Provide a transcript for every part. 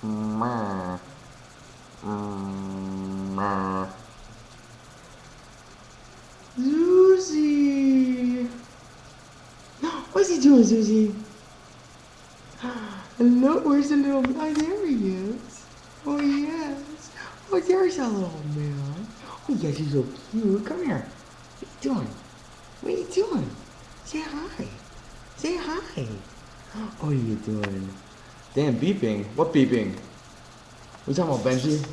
Ma. Ma. Zuzi! What's he doing, Zuzi? Hello, where's the little man? There he is. Oh, yes. Oh, there's a little man. Oh, yes, he's so cute. Come here. What are you doing? What are you doing? Say hi. Say hi. What are you doing? Damn, beeping. What beeping? What you talking about, Benji?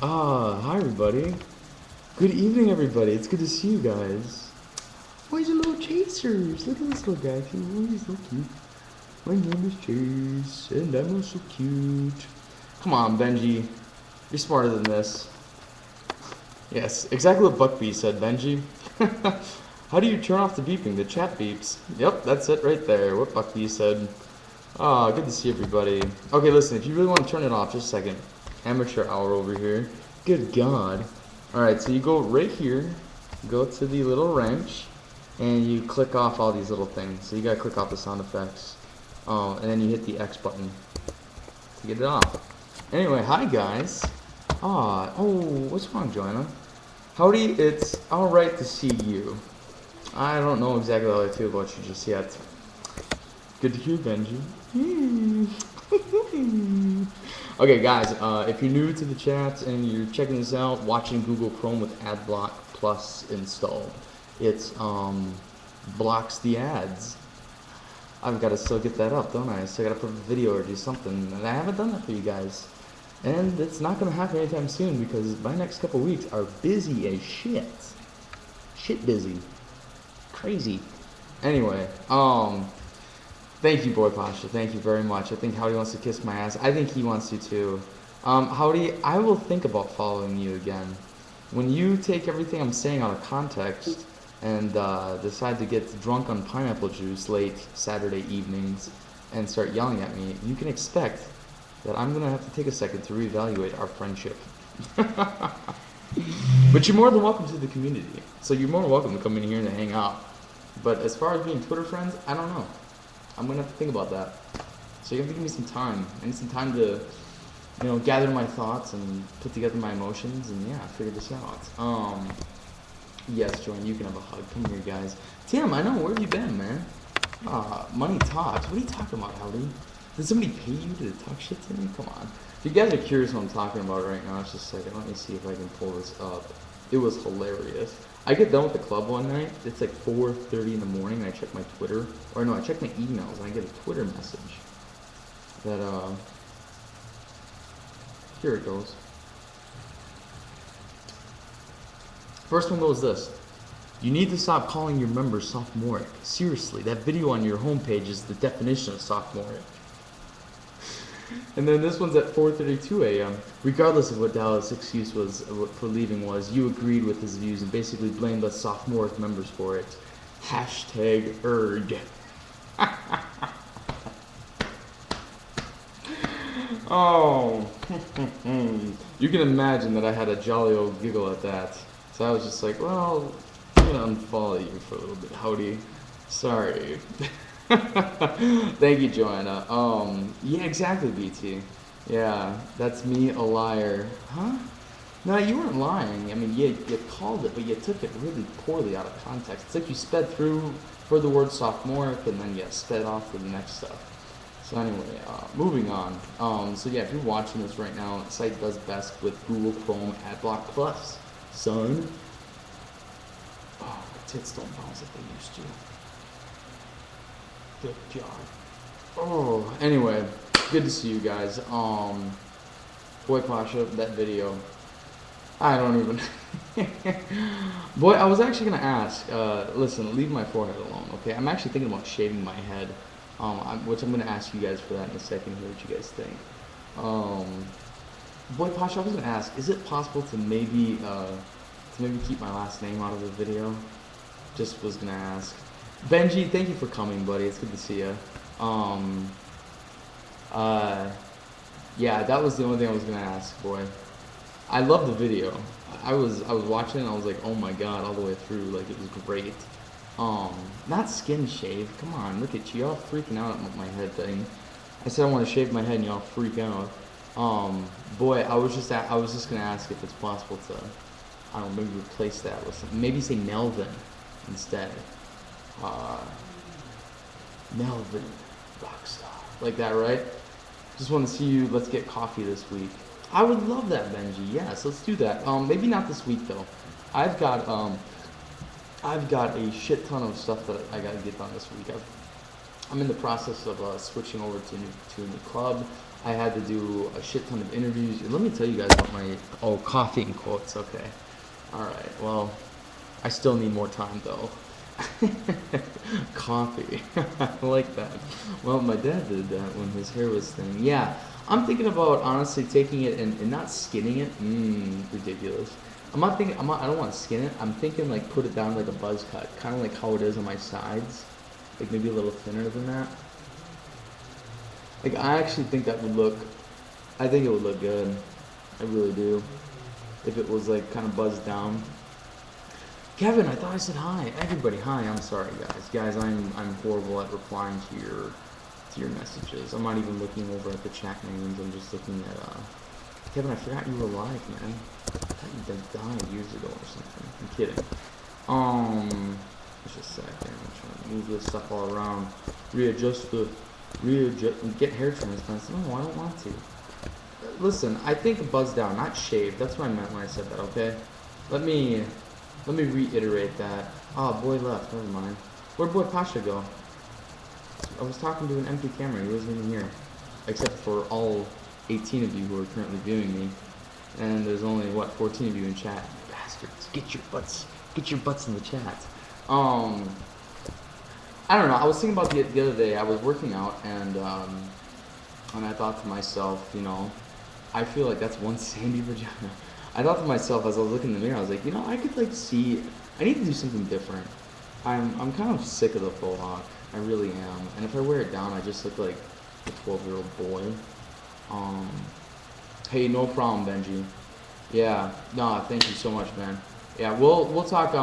Ah, hi, everybody. Good evening, everybody. It's good to see you guys. Where's the little chasers? Look at this little guy. Oh, he's so cute. My name is Chase, and I'm also cute. Come on, Benji. You're smarter than this. Yes, exactly what Buckbee said, Benji. How do you turn off the beeping? The chat beeps. Yep, that's it right there. What Buckbee said. Ah, good to see everybody. Okay, listen, if you really want to turn it off, just a second. Amateur hour over here. Good God. Alright, so you go right here, go to the little wrench, and you click off all these little things. So you gotta click off the sound effects. And then you hit the X button to get it off. Anyway, hi guys. What's wrong, Joanna? Howdy, it's alright to see you. I don't know exactly how I feel about you just yet. Good to hear, Benji. Okay, guys, if you're new to the chat and you're checking this out, watching Google Chrome with AdBlock Plus installed, it blocks the ads. I've got to still get that up, don't I? I still got to put a video or do something, and I haven't done that for you guys. And it's not going to happen anytime soon because my next couple weeks are busy as shit. Shit busy. Crazy. Anyway, thank you, Boy Pasha. Thank you very much. I think Howdy wants to kiss my ass. I think he wants to too. Howdy, I will think about following you again. When you take everything I'm saying out of context and decide to get drunk on pineapple juice late Saturday evenings and start yelling at me, you can expect that I'm going to have to take a second to reevaluate our friendship. But you're more than welcome to the community. So you're more than welcome to come in here and hang out. But as far as being Twitter friends, I don't know. I'm going to have to think about that. So you have to give me some time. I need some time to, gather my thoughts and put together my emotions and, yeah, figure this out. Yes, Jordan, you can have a hug. Come here, guys. Tim, I know. Where have you been, man? Money talks. What are you talking about, Howdy? Did somebody pay you to talk shit to me? Come on. If you guys are curious what I'm talking about right now, just a second. Let me see if I can pull this up. It was hilarious. I get done with the club one night. It's like 4:30 in the morning, and I check my Twitter. Or no, I check my emails, and I get a Twitter message that, here it goes. First one goes this. You need to stop calling your members sophomoric. Seriously, that video on your homepage is the definition of sophomoric. And then this one's at 4:32 a.m. Regardless of what Dallas' excuse was for leaving was, you agreed with his views and basically blamed us sophomoric members for it. Hashtag ERG. Oh, you can imagine that I had a jolly old giggle at that. So I was just like, well, I'm gonna unfollow you for a little bit. Howdy. Sorry. Thank you, Joanna. Yeah, exactly, BT. Yeah, that's me, a liar. Huh? No, you weren't lying. I mean, you called it, but you took it really poorly out of context. It's like you sped through for the word sophomoric, and then you sped off to the next stuff. So anyway, moving on. So yeah, if you're watching this right now, the site does best with Google Chrome AdBlock Plus. Son. Oh, my tits don't bounce like they used to. Good job. Oh, anyway, good to see you guys. Boy Pasha, that video. I don't even. Boy, I was actually gonna ask. Listen, leave my forehead alone, okay? I'm actually thinking about shaving my head. Which I'm gonna ask you guys for that in a second. Hear what you guys think. Boy Pasha, I was gonna ask. Is it possible to maybe keep my last name out of the video? Just was gonna ask. Benji, thank you for coming, buddy. It's good to see you. Yeah, that was the only thing I was gonna ask, boy. I love the video. I was watching it and I was like, oh my god, all the way through. Like, it was great. Not skin shave. Come on, look at you. Y'all freaking out at my head thing. I said I want to shave my head and y'all freak out. Boy, I was just gonna ask if it's possible to, I don't know, maybe replace that with something. Maybe say Melvin instead. Uh, Melvin Rockstar, like that, right? Just want to see you. Let's get coffee this week. I would love that, Benji. Yes, let's do that. Maybe not this week though. I've got um, I've got a shit ton of stuff that I gotta get done this week. I'm in the process of switching over to a new club. I had to do a shit ton of interviews. Let me tell you guys about my coffee in quotes. Okay, all right. Well, I still need more time though. Coffee, I like that. Well, my dad did that when his hair was thin. Yeah, I'm thinking about honestly taking it and not skinning it. Ridiculous. I'm not thinking. I don't want to skin it. I'm thinking like put it down like a buzz cut, kind of like how it is on my sides, like maybe a little thinner than that. Like I actually think that would look. I think it would look good. I really do. If it was like kind of buzzed down. Kevin, I thought I said hi. Everybody, hi. I'm sorry, guys. Guys, I'm horrible at replying to your messages. I'm not even looking over at the chat names. I'm just looking at Kevin, I forgot you were alive, man. I thought you died years ago or something. I'm kidding. Let's just a second. I'm trying to move this stuff all around. Get hair transplants. No, I don't want to. Listen, I think buzz down, not shave. That's what I meant when I said that. Okay. Let me reiterate that. Ah, boy left. Never mind. Where'd boy Pasha go? I was talking to an empty camera. He wasn't even here, except for all 18 of you who are currently viewing me, and there's only what 14 of you in chat. Bastards, get your butts in the chat. I don't know. I was thinking about the other day. I was working out, and I thought to myself, you know, I feel like that's one sandy vagina. I thought to myself as I was looking in the mirror, I was like, you know, I could like see. I need to do something different. I'm kind of sick of the faux hawk. I really am. And if I wear it down, I just look like a 12-year-old boy. Hey, no problem, Benji. Yeah, no, thank you so much, man. Yeah, we'll talk.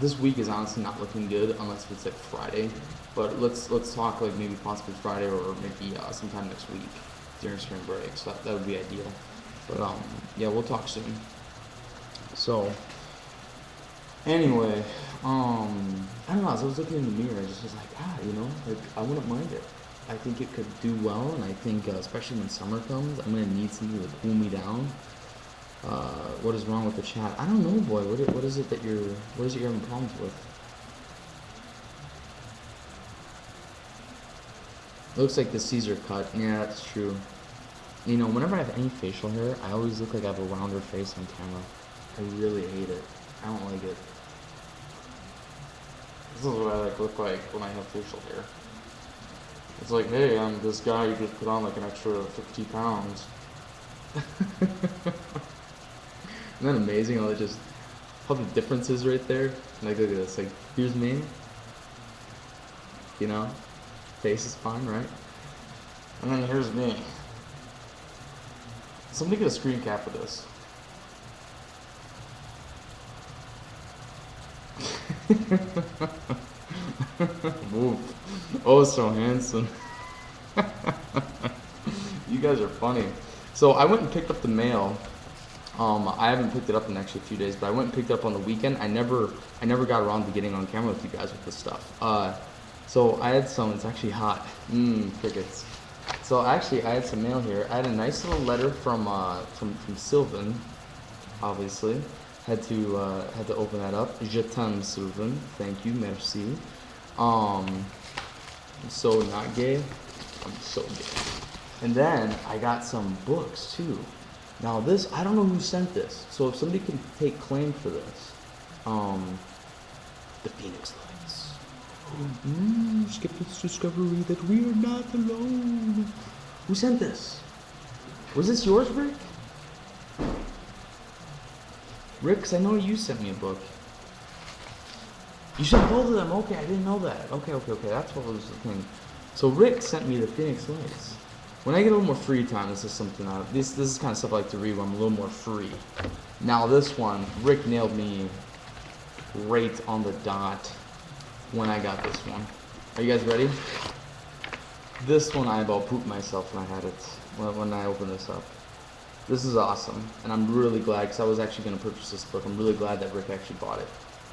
This week is honestly not looking good unless it's like Friday. But let's talk like maybe possibly Friday or maybe sometime next week during spring break. So that would be ideal. But yeah, we'll talk soon. So anyway, I don't know. As I was looking in the mirror, I just was like, you know, like I wouldn't mind it. I think it could do well, and I think especially when summer comes, I'm gonna need something to cool me down. What is wrong with the chat? I don't know, boy. What is it you're having problems with? Looks like the Caesar cut. Yeah, that's true. You know, whenever I have any facial hair, I always look like I have a rounder face on camera. I really hate it. I don't like it. This is what I look like when I have facial hair. It's like, hey, I'm this guy who just put on like an extra 50 pounds. Isn't that amazing how the difference is right there? Like, look at this. Like, here's me. You know? Face is fine, right? And then here's me. Somebody get a screen cap of this. Oof. Oh, so handsome. You guys are funny. So I went and picked up the mail. I haven't picked it up in actually a few days, but I went and picked it up on the weekend. I never got around to getting on camera with you guys with this stuff. So I had some. It's actually hot. Crickets. So actually, I had some mail here. I had a nice little letter from Sylvan. Obviously, had to open that up. Je t'aime, Sylvan. Thank you, merci. I'm so not gay. I'm so gay. And then I got some books too. Now this, I don't know who sent this. So if somebody can take claim for this, the Phoenix Lights. Skipper's discovery that we are not alone. Who sent this? Was this yours, Rick? Rick, 'cause I know you sent me a book. You sent both of them. Okay, I didn't know that. Okay. That's what was the thing. So Rick sent me the Phoenix Lights. When I get a little more free time, this is something this is kind of stuff I like to read when I'm a little more free. Now this one, Rick nailed me right on the dot when I got this one. Are you guys ready? This one I about pooped myself when I had it. when I open this up. This is awesome, and I'm really glad because I was actually going to purchase this book. I'm really glad that Rick actually bought it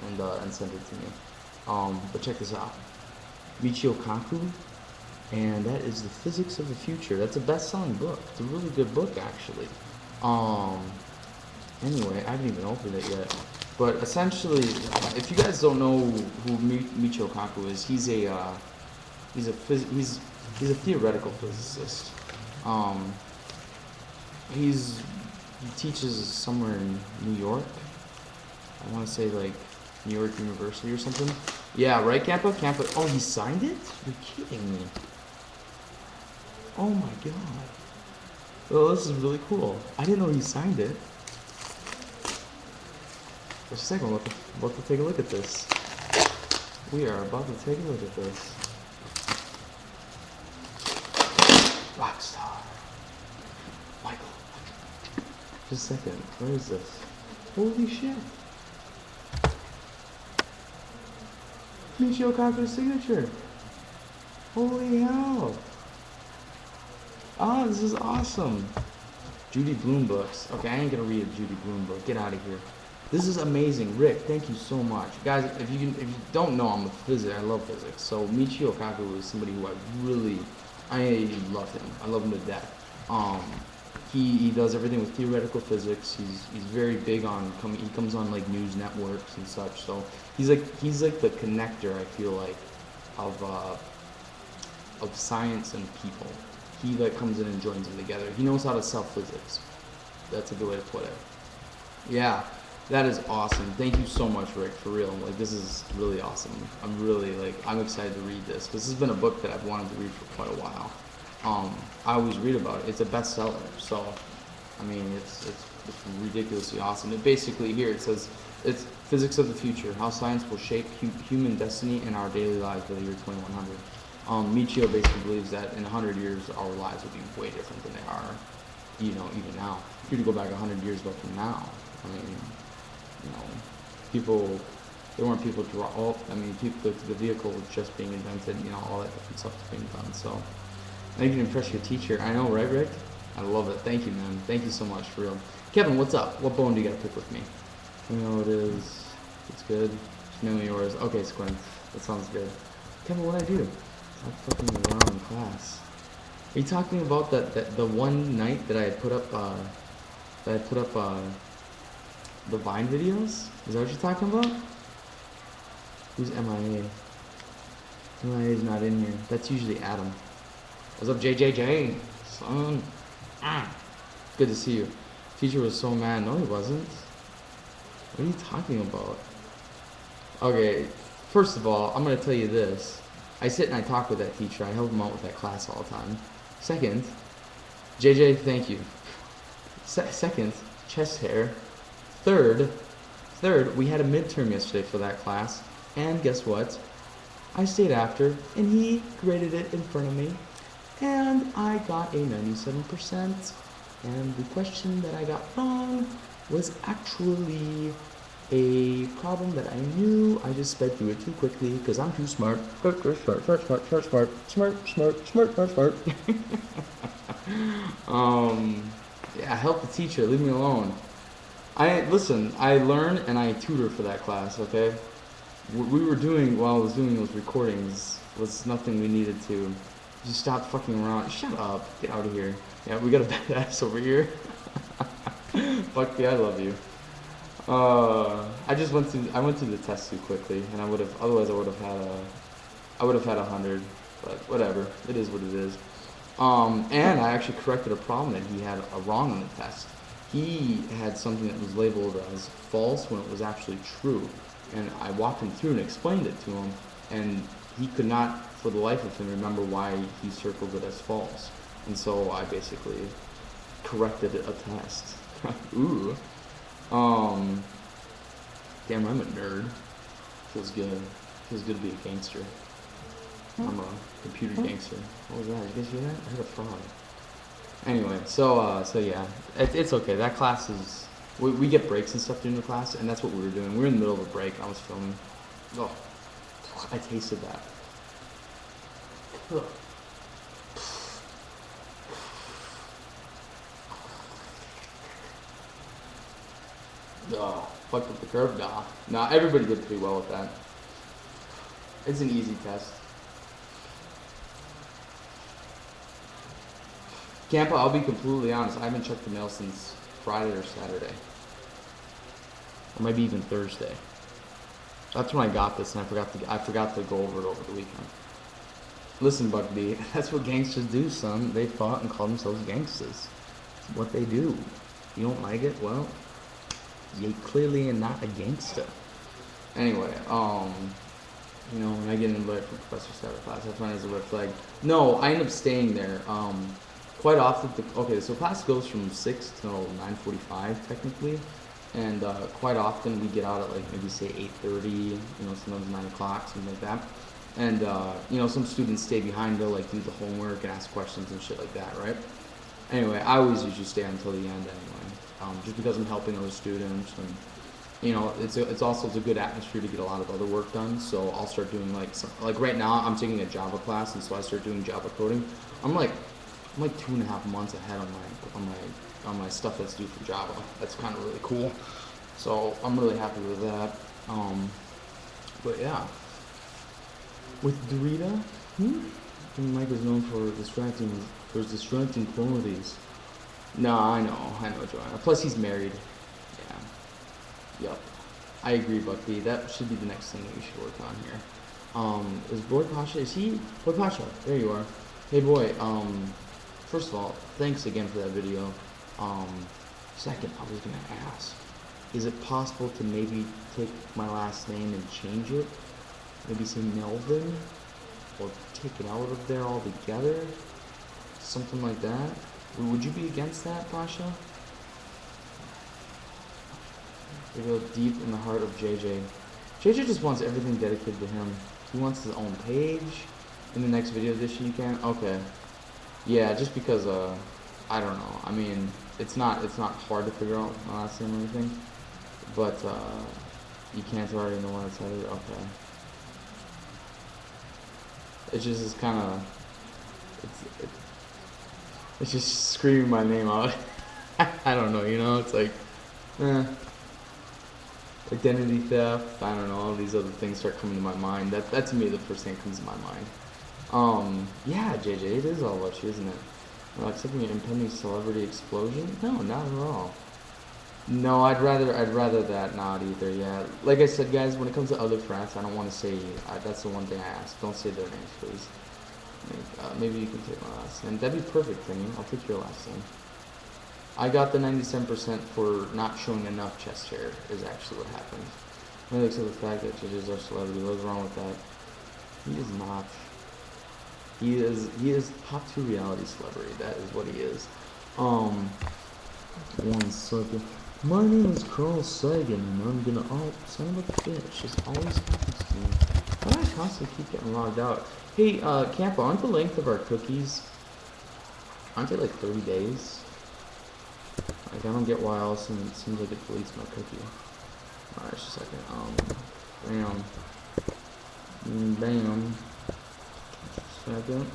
and sent it to me. But check this out, Michio Kaku, and that is The Physics of the Future. That's a best-selling book. It's a really good book, actually. Anyway, I haven't even opened it yet. But essentially, if you guys don't know who Michio Kaku is, he's a theoretical physicist. He teaches somewhere in New York. I want to say like New York University or something. Yeah, right, Kappa? Kappa. Oh, he signed it? You're kidding me. Oh my god. Oh, this is really cool. I didn't know he signed it. Just a second, we're about to take a look at this. We are about to take a look at this. Rockstar. Michael. Just a second, where is this? Holy shit. Michio Kaku's signature. Holy hell. Oh, this is awesome. Judy Blume books. Okay, I ain't gonna read a Judy Blume book. Get out of here. This is amazing. Rick, thank you so much. Guys, if you don't know, I'm a physicist. I love physics. So Michio Kaku is somebody who I love him. I love him to death. He does everything with theoretical physics. He's very big on he comes on like news networks and such. So he's like the connector, I feel like, of science and people. He like comes in and joins them together. He knows how to sell physics. That's a good way to put it. Yeah, that is awesome. Thank you so much, Rick, for real. Like, this is really awesome. I'm excited to read this because this has been a book that I've wanted to read for quite a while. I always read about it. It's a bestseller, so I mean, it's ridiculously awesome. It basically here it says it's physics of the future, how science will shape human destiny and our daily lives by the year 2100. Michio basically believes that in 100 years our lives will be way different than they are, even now. If you were to go back 100 years ago from now, I mean, there weren't people the vehicle was just being invented, all that different stuff was being done. So, I think you can impress your teacher. I know, right, Rick? I love it. Thank you, man. Thank you so much, for real. Kevin, what's up? What bone do you got to pick with me? You know it is. It's good. Just know yours. Okay, Squint. That sounds good. Kevin, what'd I do? I'm fucking around in class. Are you talking about the one night that I had put up the Vine videos? Is that what you're talking about? Who's MIA? MIA is not in here. That's usually Adam. What's up, JJJ? Son. Good to see you. Teacher was so mad. No, he wasn't. What are you talking about? Okay, first of all, I'm going to tell you this. I sit and I talk with that teacher. I help him out with that class all the time. Second, JJ, thank you. Second, chest hair. Third, we had a midterm yesterday for that class. And guess what? I stayed after, and he graded it in front of me. And I got a 97%. And the question that I got wrong was actually a problem that I knew. I just sped through it too quickly because I'm too smart. Smart. Yeah, help the teacher. Leave me alone. I learn and I tutor for that class. Okay, what we were doing while I was doing those recordings was nothing we needed to. Just stop fucking around. Shut up. Get out of here. Yeah, we got a badass over here. Fuck yeah, I love you. I went through the test too quickly, and I would have had 100, but whatever. It is what it is. And I actually corrected a problem that he had wrong on the test. He had something that was labeled as false when it was actually true, and I walked him through and explained it to him, and he could not, for the life of him, remember why he circled it as false. And so I basically corrected a test. Ooh. Damn, I'm a nerd. Feels good. Feels good to be a gangster. I'm a computer gangster. What was that? You guys hear that? I heard a frog. Anyway, so yeah, it's okay. That class is, we get breaks and stuff during the class, and that's what we were doing. We were in the middle of a break. I was filming. Oh, I tasted that. Oh, fucked up the curve? Nah, everybody did pretty well with that. It's an easy test. Campa, I'll be completely honest, I haven't checked the mail since Friday or Saturday. Or maybe even Thursday. That's when I got this, and I forgot to go over it over the weekend. Listen, Buck B, that's what gangsters do, son. They fought and called themselves gangsters. It's what they do. You don't like it? Well, you clearly are not a gangster. Anyway, you know, when I get invited from Professor Saturday class, I find it as a red flag. No, I end up staying there. Quite often, okay, so class goes from 6 till 9:45 technically, and quite often we get out at like maybe say 8:30, you know, sometimes 9 o'clock, something like that. And you know, some students stay behind to like do the homework and ask questions and shit like that, right? Anyway, I always usually stay until the end anyway, just because I'm helping other students, and you know, it's also a good atmosphere to get a lot of other work done. So I'll start doing like right now I'm taking a Java class, and so I start doing Java coding. I'm like 2.5 months ahead on my stuff that's due for Java. That's kind of really cool. So I'm really happy with that. But yeah, with Dorita, Mike is known for his distracting qualities. No, I know, Joanna. Plus he's married. Yeah. Yup. I agree, Bucky. That should be the next thing that we should work on here. Is Boy Pasha? Is he? Boy Pasha, there you are. Hey boy. First of all, thanks again for that video. Second, I was gonna ask, is it possible to maybe take my last name and change it? Maybe say Melvin? Or take it out of there altogether? Something like that? Would you be against that, Pasha? They go deep in the heart of JJ. JJ just wants everything dedicated to him. He wants his own page. In the next video edition you can? Okay. Yeah, just because, I don't know. I mean, it's not hard to figure out my last name or anything. But, you can't already know what it's headed? Okay. It just is kind of, it's just screaming my name out. I don't know, you know, it's like, identity theft, I don't know, all these other things start coming to my mind. That to me, the first thing that comes to my mind. Yeah, JJ, it is all about you, isn't it? Accepting an impending celebrity explosion? No, not at all. No, I'd rather that not either, yeah. Like I said, guys, when it comes to other frats, I don't want to say, that's the one thing I ask. Don't say their names, please. Maybe you can take my last name. That'd be perfect, Timmy. I'll take your last name. I got the 97% for not showing enough chest hair, is actually what happened. Really accept the fact that JJ's our celebrity. What's wrong with that? He is not. He is top 2 reality celebrity. That is what he is. 1 second. My name is Carl Sagan, and I'm gonna, son of a bitch, this always happens to me. Why do I constantly keep getting logged out? Hey, Campa, aren't the length of our cookies, aren't they like 30 days? Like, I don't get why all of a sudden it seems like it deletes my cookie. Alright, just a second, bam. Bam. Second.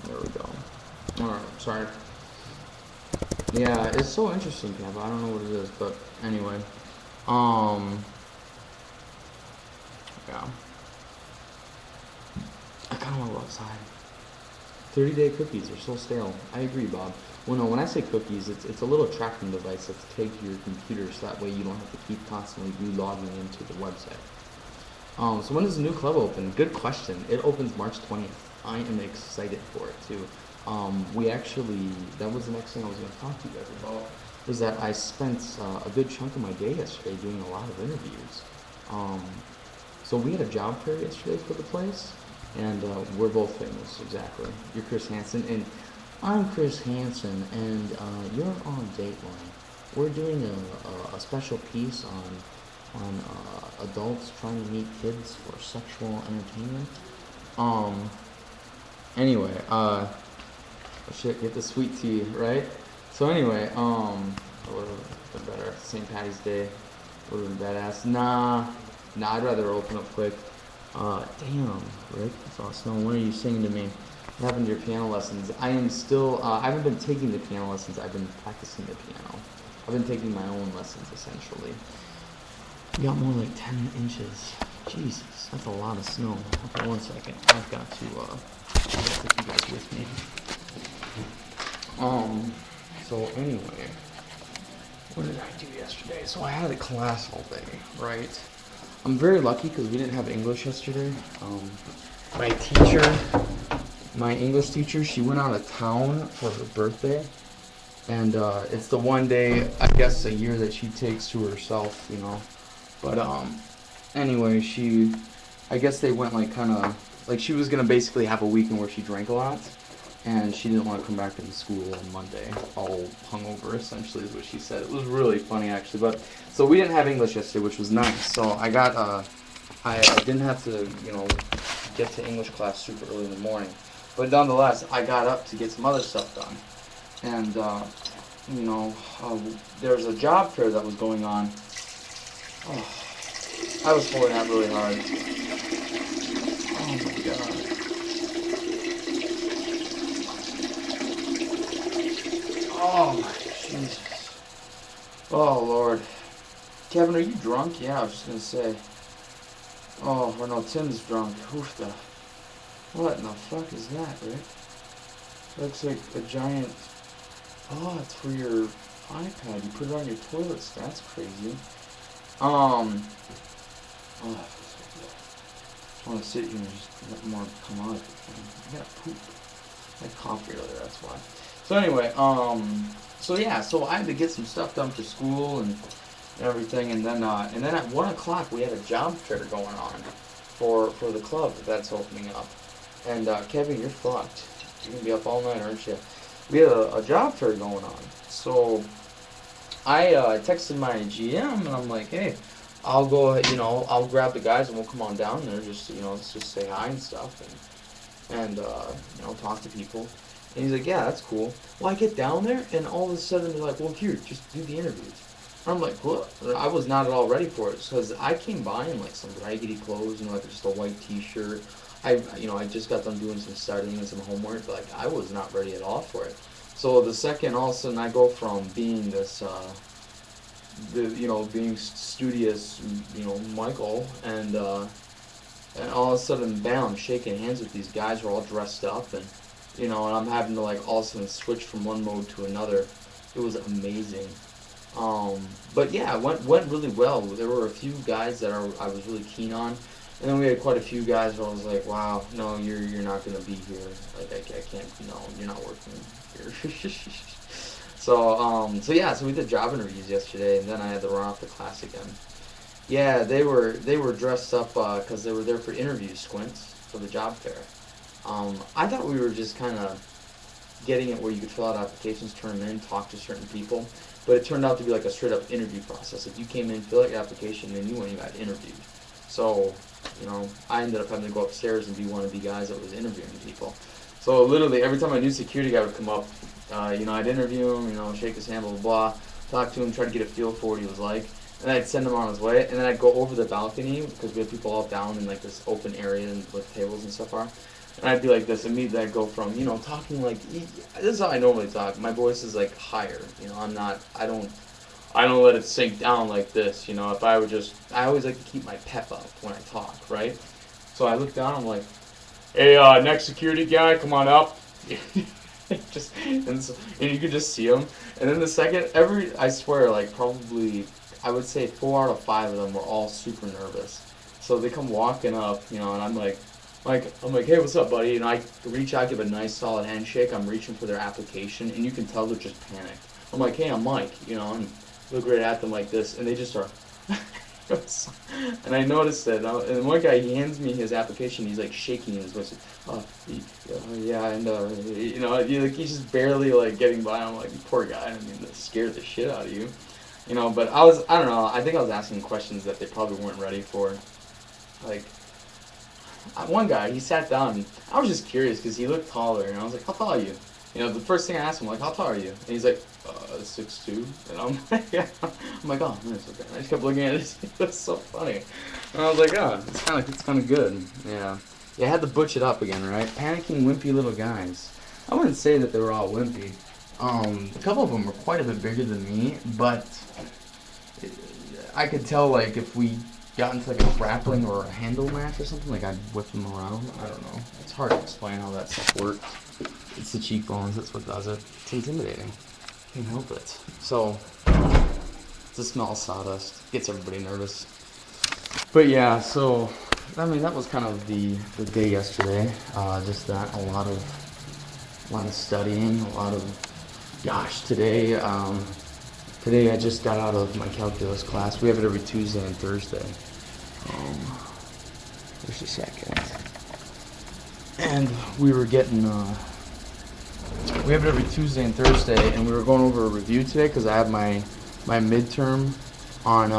There we go. Alright, sorry. Yeah, it's so interesting, Campa. I don't know what it is, but anyway. Yeah. I kinda wanna go outside. 30-day cookies are so stale. I agree, Bob. Well, no, when I say cookies, it's a little tracking device that's tagged to your computer, so that way you don't have to keep constantly re-logging into the website. So when does the new club open? Good question. It opens March 20th. I am excited for it too. We actually, that was the next thing I was going to talk to you guys about, was that I spent a good chunk of my day yesterday doing a lot of interviews. So we had a job fair yesterday for the place, and we're both famous, exactly. You're Chris Hansen, and I'm Chris Hansen, and you're on Dateline. We're doing a special piece on adults trying to meet kids for sexual entertainment. Anyway, shit, get the sweet tea, right? So anyway, it would have been better. St. Patty's Day would have been badass. Nah, I'd rather open up quick. Damn, Rick, that's awesome. What are you saying to me? What happened to your piano lessons? I am still, I haven't been taking the piano lessons, I've been practicing the piano. I've been taking my own lessons, essentially. We got more like 10 inches. Jesus, that's a lot of snow. Okay, one second. I've got to take you guys with me. So anyway, what did I do yesterday? So I had a class all day, right? I'm very lucky because we didn't have English yesterday. My teacher, my English teacher, she went out of town for her birthday. And it's the one day, I guess, a year that she takes to herself, you know. But anyway, I guess they went like kind of, like she was gonna basically have a weekend where she drank a lot, and she didn't want to come back into school on Monday, all hungover, essentially, is what she said. It was really funny, actually. But so we didn't have English yesterday, which was nice. So I got, I didn't have to, you know, get to English class super early in the morning. But nonetheless, I got up to get some other stuff done. And, you know, there was a job fair that was going on. Oh, I was pulling out really hard. Oh my god. Oh my Jesus. Oh Lord. Kevin, are you drunk? Yeah, I was just gonna say. Oh, or no, Tim's drunk. Oof the. What in the fuck is that, Rick? Looks like a giant. Oh, it's for your iPad. You put it on your toilets. That's crazy. Oh, I just want to sit here and just let more come out. I gotta poop. I had coffee earlier, that's why. So anyway, so yeah, so I had to get some stuff done for school and everything, and then at 1 o'clock we had a job fair going on for the club that's opening up. And Kevin, you're fucked. You're gonna be up all night, aren't you? We had a job fair going on. So I texted my GM and I'm like, hey, I'll go ahead, you know, I'll grab the guys and we'll come on down there, just, you know, let's just say hi and stuff and you know, talk to people. And he's like, yeah, that's cool. Well, I get down there and all of a sudden they're like, well, here, just do the interviews. And I'm like, what? I was not at all ready for it because I came by in like some raggedy clothes, you know, like just a white t-shirt. You know, I just got done doing some studying and some homework. Like, I was not ready at all for it. So the second, all of a sudden, I go from being this, you know, being studious, you know, Michael, and all of a sudden, bam, I'm shaking hands with these guys who are all dressed up, and, you know, and I'm having to, like, all of a sudden switch from one mode to another. It was amazing. But yeah, it went really well. There were a few guys that I was really keen on. And then we had quite a few guys where I was like, wow, no, you're not going to be here. Like, I can't, no, you're not working here. So yeah, so we did job interviews yesterday, and then I had to run off the class again. Yeah, they were dressed up because they were there for interviews, Squints, for the job fair. I thought we were just kind of getting it where you could fill out applications, turn them in, talk to certain people. But it turned out to be like a straight-up interview process. If you came in, fill out your application, then you went and you got interviewed. So, you know, I ended up having to go upstairs and be one of the guys that was interviewing people. So literally every time a new security guy would come up, you know, I'd interview him, you know, shake his hand, blah, blah, blah, talk to him, try to get a feel for what he was like, and then I'd send him on his way, and then I'd go over the balcony, because we had people all down in, like, this open area and where the tables and stuff are, and I'd be like this, immediately I'd go from, you know, talking like, this is how I normally talk, my voice is, like, higher, you know, I don't let it sink down like this, you know, if I would just, I always like to keep my pep up when I talk, right? So I look down, I'm like, hey, next security guy, come on up. and you could just see them. And then the second, I swear, like probably, I would say 4 out of 5 of them were all super nervous. So they come walking up, you know, and I'm like, hey, what's up, buddy? And I reach out, give a nice solid handshake. I'm reaching for their application, and you can tell they're just panicked. I'm like, hey, I'm Mike, you know, and look right at them like this, and they just are. And I noticed it, and one guy, he hands me his application, he's like shaking in his voice, yeah, and you know, he's just barely like getting by. I'm like, poor guy, I mean, that scared the shit out of you, you know, but I don't know, I think I was asking questions that they probably weren't ready for. Like, one guy, he sat down, I was just curious, because he looked taller, and I was like, how tall are you? You know, the first thing I asked him, like, how tall are you? And he's like, 6'2", and I'm like, yeah. I'm like, oh, nice, okay. I just kept looking at it. That's so funny. And I was like, oh, it's kind of good, yeah. Yeah, I had to butch it up again, right? Panicking, wimpy little guys. I wouldn't say that they were all wimpy. A couple of them were quite a bit bigger than me, but I could tell, like, if we got into, like, a grappling or a handle match or something, like, I'd whip them around. I don't know. It's hard to explain how that stuff works. It's the cheekbones. That's what does it. It's intimidating. Can't help it. So, the smell of sawdust gets everybody nervous. But, yeah, so, I mean, that was kind of the day yesterday. Just that, a lot of studying, a lot of, gosh, today I just got out of my calculus class. We have it every Tuesday and Thursday. Just a second. And we were getting, we have it every Tuesday and Thursday, and we were going over a review today because I have my midterm on,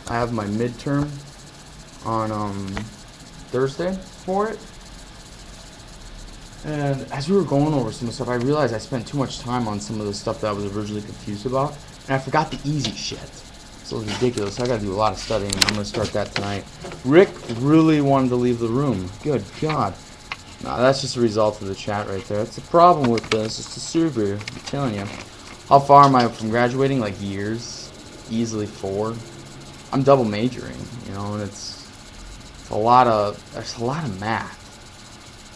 I have my midterm on Thursday for it. And as we were going over some of the stuff, I realized I spent too much time on some of the stuff that I was originally confused about, and I forgot the easy shit. So it was ridiculous. I got to do a lot of studying, and I'm going to start that tonight. Rick really wanted to leave the room. Good God. Nah, that's just a result of the chat right there. That's the problem with this. It's the server. I'm telling you. How far am I from graduating? Like years. Easily 4. I'm double majoring, you know, and there's a lot of math.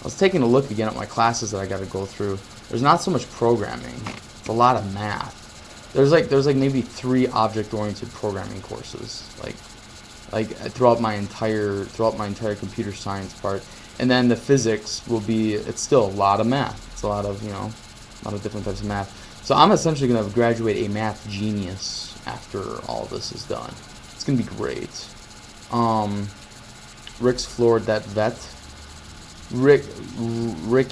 I was taking a look again at my classes that I got to go through. There's not so much programming. It's a lot of math. There's like maybe 3 object-oriented programming courses, like throughout my entire computer science part, and then the physics will be. It's still a lot of math. It's a lot of different types of math. So I'm essentially going to graduate a math genius after all this is done. It's going to be great. Rick's floored that vet. Rick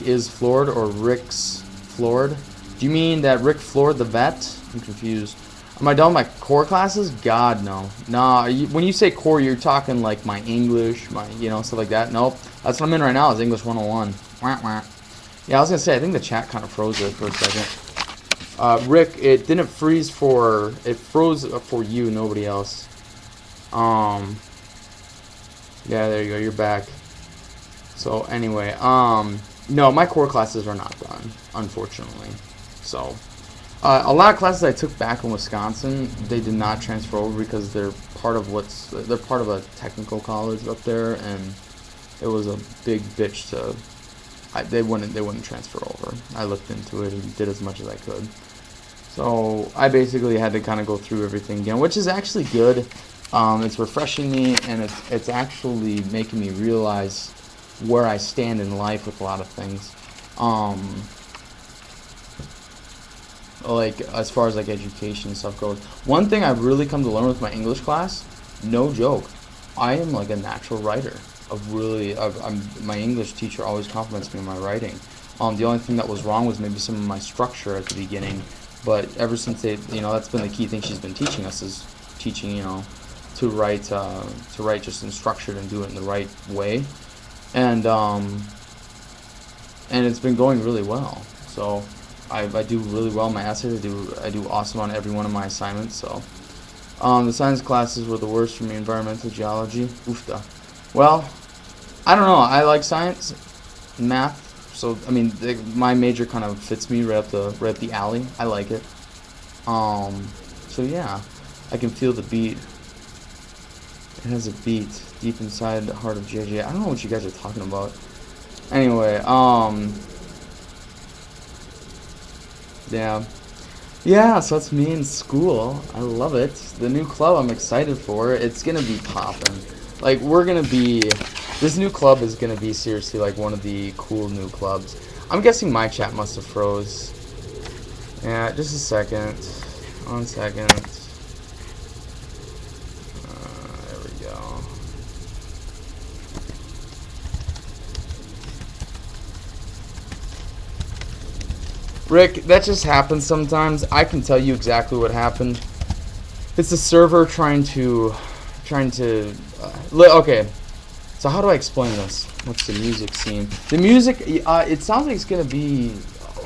is floored, or Rick's floored? Do you mean that Rick floored the vet? I'm confused. Am I done with my core classes? God, no. Nah, when you say core, you're talking like my English, my, stuff like that. Nope. That's what I'm in right now, is English 101. Wah, wah. Yeah, I was going to say, I think the chat kind of froze there for a second. Rick, it didn't freeze it froze for you, nobody else. Yeah, there you go, you're back. So anyway, no, my core classes are not done, unfortunately. So, a lot of classes I took back in Wisconsin, they did not transfer over because they're part of a technical college up there, and it was a big bitch they wouldn't transfer over. I looked into it and did as much as I could. So I basically had to kind of go through everything again, which is actually good. It's refreshing me, and it's actually making me realize where I stand in life with a lot of things. Like as far as like education and stuff goes. One thing I've really come to learn with my English class, no joke, I am like a natural writer. My English teacher always compliments me on my writing. The only thing that was wrong was maybe some of my structure at the beginning, but ever since that's been the key thing she's been teaching us, is teaching to write just in structured and do it in the right way. And it's been going really well. So I do really well in my essays. I do awesome on every one of my assignments. So the science classes were the worst for me. Environmental geology, oofta. Well, I don't know. I like science, math. So I mean, my major kind of fits me right up the alley. I like it. So yeah, I can feel the beat. It has a beat deep inside the heart of JJ. I don't know what you guys are talking about. Anyway, yeah, so that's me in school. I love it. The new club I'm excited for. It's gonna be popping. Like, this new club is gonna be seriously like one of the cool new clubs. I'm guessing my chat must have froze. Yeah, just a second. 1 second. There we go. Rick, that just happens sometimes. I can tell you exactly what happened. It's the server trying to okay. So how do I explain this? What's the music scene? The music, it sounds like it's gonna be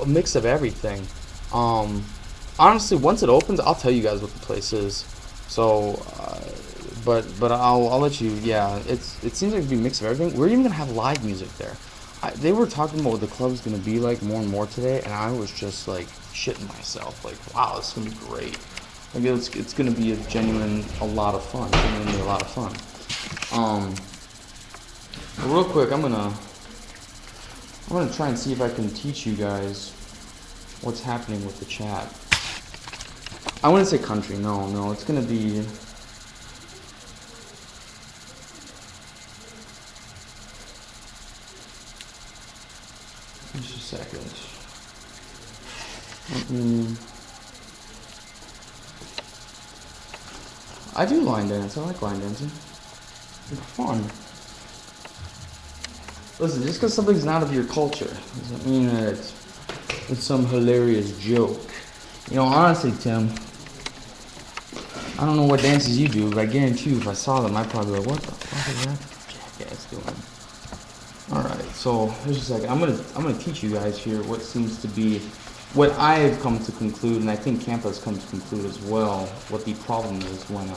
a mix of everything. Honestly, once it opens, I'll tell you guys what the place is. So but I'll let you. Yeah, it seems like it'd be a mix of everything. We're even gonna have live music there. They were talking about what the club's gonna be like more and more today, and I was just like shitting myself. Like, wow, it's gonna be great. Like it's gonna be a lot of fun. Genuinely a lot of fun. Real quick, I'm gonna try and see if I can teach you guys what's happening with the chat. I wouldn't say country. No, it's gonna be. Just a second. I do line dance. I like line dancing. It's fun. Listen, just because something's not of your culture doesn't mean that it's some hilarious joke. You know, honestly, Tim, I don't know what dances you do, but I guarantee you if I saw them, I'd probably be like, what the fuck is that jackass doing? Alright, so just a second. I'm gonna teach you guys here what seems to be what I've come to conclude, and I think Campa's come to conclude as well, what the problem is when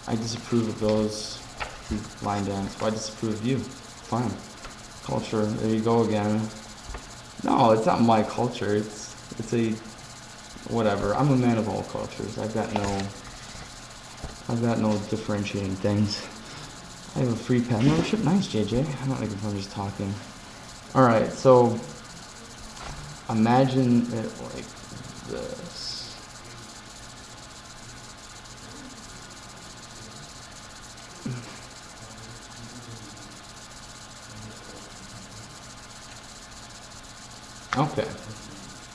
I disapprove of those line dance. Well, I disapprove of you. Fine. Culture, there you go again. No, it's not my culture. It's a whatever. I'm a man of all cultures. I've got no differentiating things. I have a free pet membership. Nice, JJ. I don't think if I'm just talking. Alright, so imagine it like this. Okay,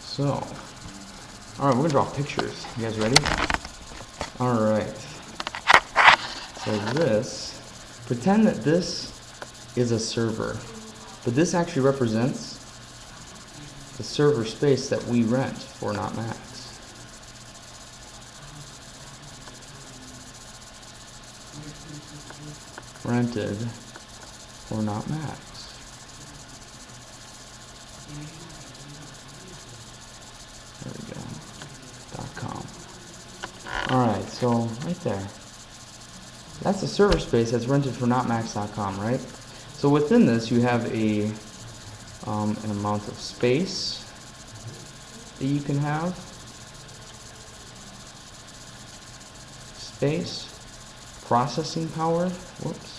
so, alright, we're gonna draw pictures. You guys ready? Alright, so pretend that this is a server, but this actually represents the server space that we rent for Not Max. Rented for Not Max. There we go. .com. Alright, so right there. That's the server space that's rented for notmax.com, right? So within this you have an amount of space that you can have. Space. Processing power. Whoops.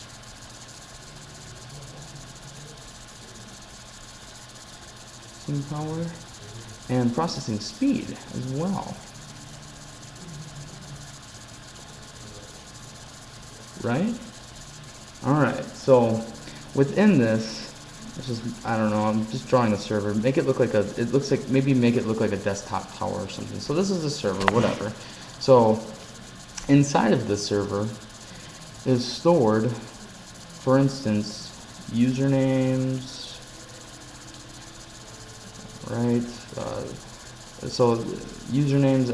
Power and processing speed as well. Right? Alright, so within this, I don't know, I'm just drawing the server. Make it look like maybe make it look like a desktop tower or something. So this is the server, whatever. So inside of the server is stored, for instance, usernames, right? So usernames,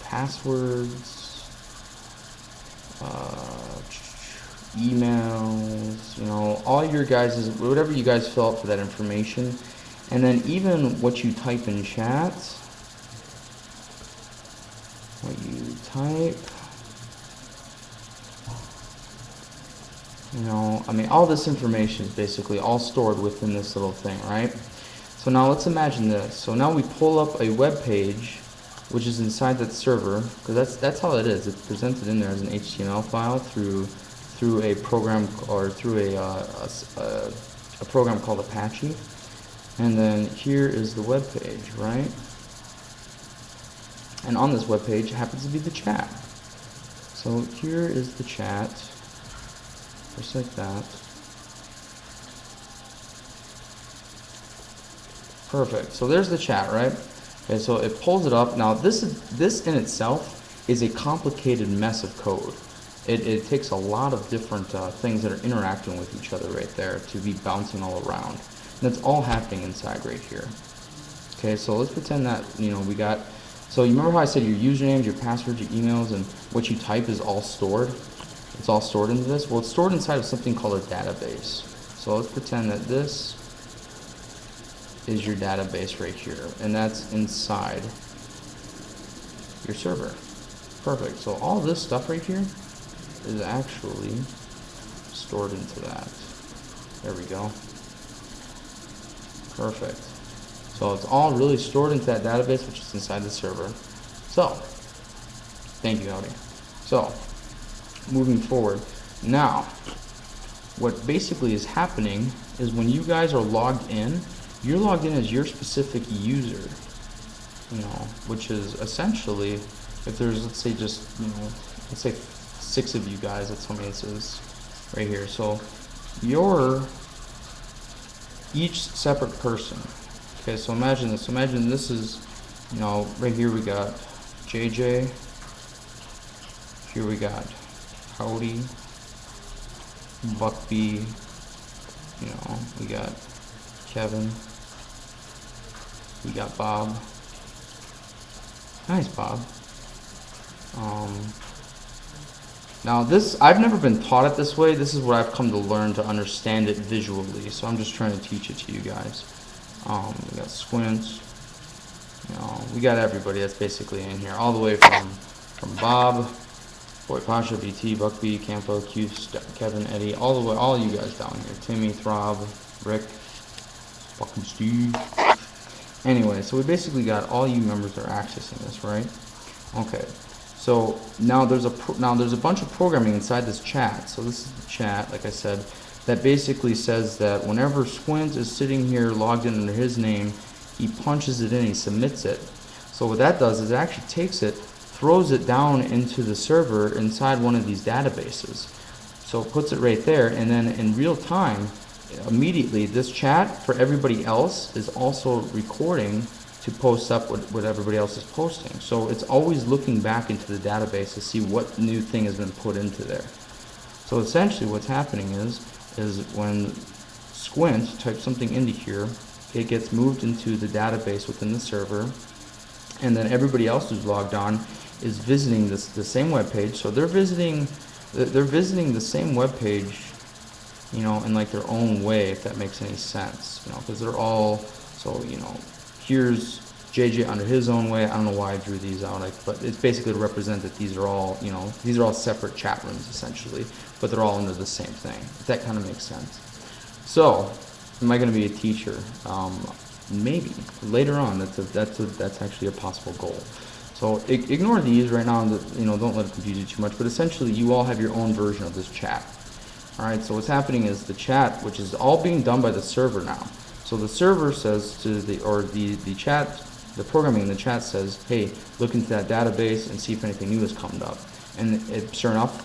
passwords, emails, you know, all your guys' whatever you guys fill out for that information, and then even what you type in chat, you know, I mean, all this information is basically all stored within this little thing, right? So now let's imagine this. So now we pull up a web page, which is inside that server, because that's how it is. It's presented in there as an HTML file through a program or through a program called Apache. And then here is the web page, right? And on this web page happens to be the chat. So here is the chat, just like that. Perfect. So there's the chat, right? Okay, so it pulls it up. Now this in itself is a complicated mess of code. It takes a lot of different things that are interacting with each other right there to be bouncing all around. And that's all happening inside right here. Okay, so let's pretend that, you know, we got, so you remember how I said your usernames, your passwords, your emails, and what you type is all stored? It's all stored into this? Well, it's stored inside of something called a database. So let's pretend that this is your database right here, and that's inside your server. perfect. So all this stuff right here is actually stored into that. There we go. Perfect. So it's all really stored into that database, which is inside the server. So, thank you, Howdy. So, moving forward. Now, what basically is happening is when you guys are logged in, you're logged in as your specific user, you know, which is essentially, if there's, let's say just, you know, let's say 6 of you guys, that's how many this is right here. So, you're each separate person. Okay, so imagine this. Imagine this is, you know, right here we got JJ. Here we got Howdy, Buckbee, you know, we got Kevin, we got Bob. Nice, Bob. Now this, I've never been taught it this way. This is what I've come to learn to understand it visually. So I'm just trying to teach it to you guys. We got Squint. You know, we got everybody that's basically in here, all the way from Bob, Boy Pasha, BT, Buckbee, Campo, Q, Kevin, Eddie, all the way, all you guys down here. Timmy, Throb, Rick, fucking Steve. Anyway, so we basically got all you members that are accessing this, right? Okay. So now there's a bunch of programming inside this chat. So this is the chat, like I said, that basically says that whenever Squint is sitting here logged in under his name, he punches it in, he submits it. So what that does is it actually takes it, throws it down into the server inside one of these databases. So it puts it right there, and then in real time, immediately this chat for everybody else is also recording to post up what everybody else is posting. So it's always looking back into the database to see what new thing has been put into there. So essentially what's happening is when Squint types something into here, it gets moved into the database within the server, and then everybody else who's logged on is visiting the same web page. So they're visiting the same web page, you know, in like their own way, if that makes any sense, you know, because they're all, so, you know, here's JJ under his own way. I don't know why I drew these out, but it's basically to represent that these are all, you know, these are all separate chat rooms essentially, but they're all under the same thing. If that kind of makes sense. So, am I going to be a teacher? Maybe later on. That's actually a possible goal. So ignore these right now. You know, don't let it confuse you too much. But essentially, you all have your own version of this chat. All right. So what's happening is the chat, which is all being done by the server now. So the server says to the chat, the programming in the chat says, hey, look into that database and see if anything new has come up. And sure enough,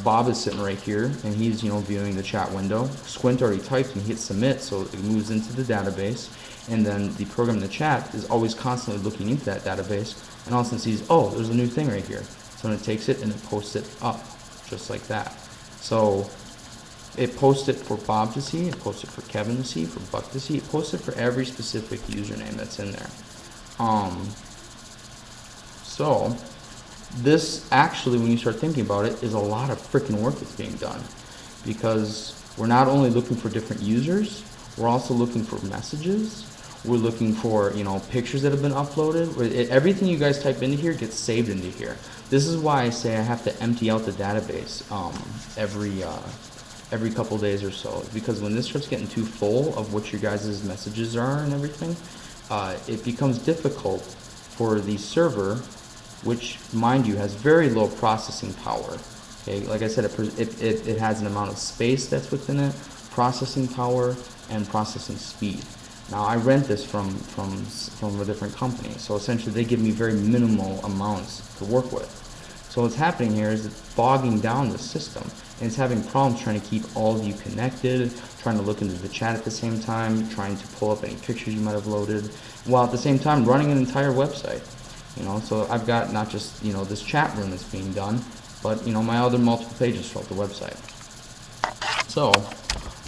Bob is sitting right here, and he's, you know, viewing the chat window. Squint already typed and hit submit, so it moves into the database. And then the program in the chat is always constantly looking into that database, and all of a sudden sees, oh, there's a new thing right here. So then it takes it and it posts it up, just like that. So it posts it for Bob to see, it posts it for Kevin to see, for Buck to see, it posts it for every specific username that's in there. So this actually, when you start thinking about it, is a lot of freaking work that's being done, because we're not only looking for different users, we're also looking for messages. We're looking for, you know, pictures that have been uploaded. Everything you guys type into here gets saved into here. This is why I say I have to empty out the database every couple days or so, because when this starts getting too full of what your guys' messages are and everything, it becomes difficult for the server, which, mind you, has very low processing power. Okay, like I said, it has an amount of space that's within it, processing power, and processing speed. Now, I rent this from a different company, so essentially they give me very minimal amounts to work with. So what's happening here is it's bogging down the system, and it's having problems trying to keep all of you connected, trying to look into the chat at the same time, trying to pull up any pictures you might have loaded, while at the same time running an entire website. You know, so I've got not just, you know, this chat room that's being done, but, you know, my other multiple pages throughout the website. So,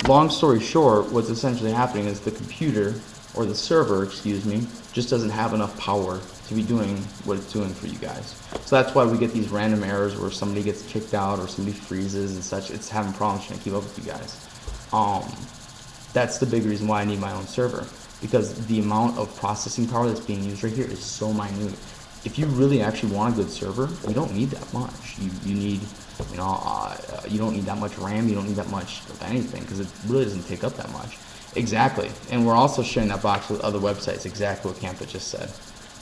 long story short, what's essentially happening is the computer, or the server, excuse me, just doesn't have enough power to be doing what it's doing for you guys. So that's why we get these random errors where somebody gets kicked out or somebody freezes and such. It's having problems trying to keep up with you guys. That's the big reason why I need my own server, because the amount of processing power that's being used right here is so minute. if you really actually want a good server, you don't need that much. You need, you don't need that much RAM. You don't need that much of anything because it really doesn't take up that much. Exactly. And we're also sharing that box with other websites, exactly what Campa just said.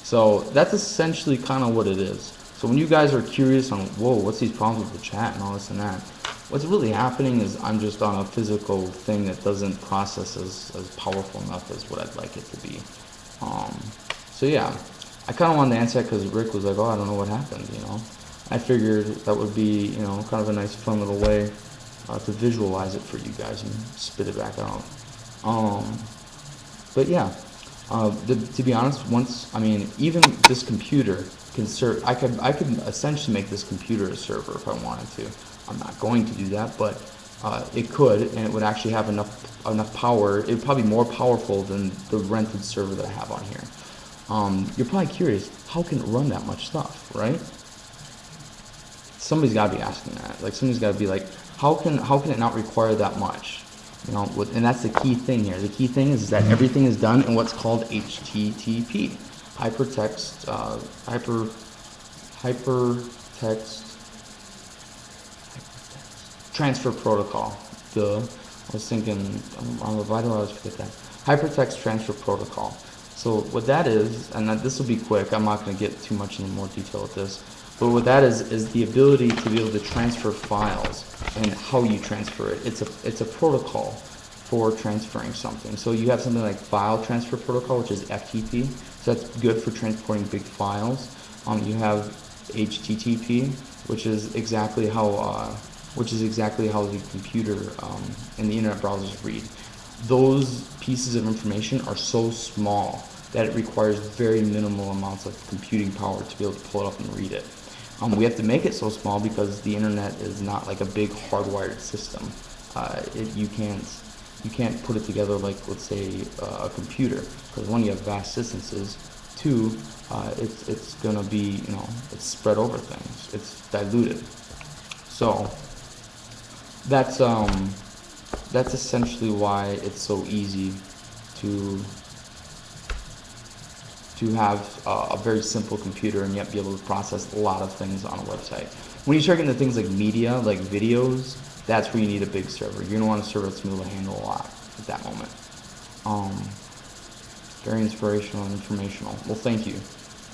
So that's essentially kind of what it is. So when you guys are curious on, whoa, what's these problems with the chat and all this and that, what's really happening is I'm just on a physical thing that doesn't process as powerful enough as what I'd like it to be. So yeah, I kind of wanted to answer that because Rick was like, oh, I don't know what happened, I figured that would be, kind of a nice fun little way to visualize it for you guys and spit it back out. But yeah, to be honest, even this computer can serve. I could essentially make this computer a server if I wanted to. I'm not going to do that, but it could, and it would actually have enough power. It would probably be more powerful than the rented server that I have on here. You're probably curious, how can it run that much stuff, right? Somebody's got to be asking that. Like somebody's got to be like, how can it not require that much? And that's the key thing here. The key thing is that everything is done in what's called HTTP, hypertext transfer protocol. Duh. I was thinking, why do I always forget that? Hypertext transfer protocol. So what that is, and this will be quick, I'm not going to get too much into more detail with this, but what that is the ability to be able to transfer files and how you transfer it. It's a protocol for transferring something. So you have something like file transfer protocol, which is FTP. So that's good for transporting big files. You have HTTP, which is exactly how the computer and the internet browsers read. Those pieces of information are so small that it requires very minimal amounts of computing power to be able to pull it up and read it. We have to make it so small because the internet is not like a big hardwired system. You can't put it together like, let's say, a computer, because one, you have vast distances. Two, it's gonna be, it's spread over things. It's diluted. So that's essentially why it's so easy to have a very simple computer and yet be able to process a lot of things on a website. When you start getting to things like media, like videos, that's where you need a big server. You're gonna want a server that's able to handle a lot at that moment. Very inspirational and informational. Well, thank you.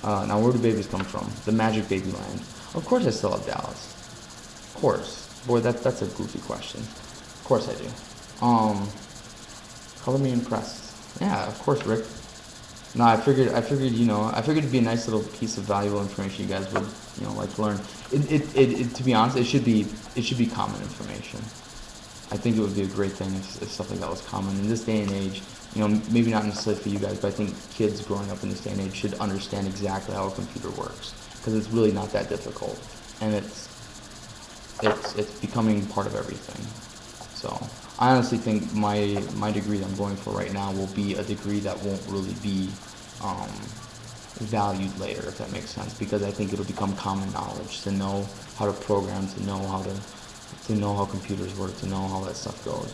Now, where do babies come from? The magic baby land. Of course I still have Dallas. Of course. Boy, that's a goofy question. Of course I do. Color me impressed. Yeah, of course, Rick. No, I figured it'd be a nice little piece of valuable information you guys would, like to learn. To be honest, it should be common information. I think it would be a great thing if stuff like that was common in this day and age. Maybe not necessarily for you guys, but I think kids growing up in this day and age should understand exactly how a computer works, because it's really not that difficult, and it's becoming part of everything. So I honestly think my degree that I'm going for right now will be a degree that won't really be valued later, if that makes sense, because I think it'll become common knowledge to know how to program, to know how computers work, to know how that stuff goes.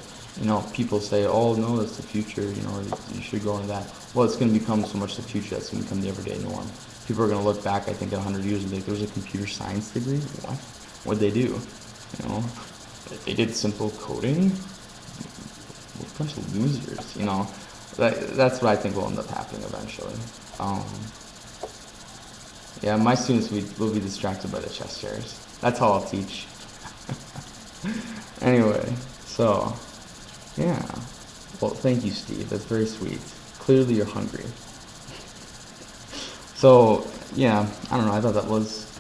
People say, oh no, that's the future, you should go into that. Well, it's going to become so much the future that's going to become the everyday norm. People are going to look back, I think, at 100 years and be like, there was a computer science degree? What? What'd they do? They did simple coding? What a bunch of losers, That's what I think will end up happening eventually. Yeah, my students will be distracted by the chess chairs. That's how I'll teach. Anyway, so, yeah. Well, thank you, Steve. That's very sweet. Clearly you're hungry. So, yeah, I don't know. I thought that was...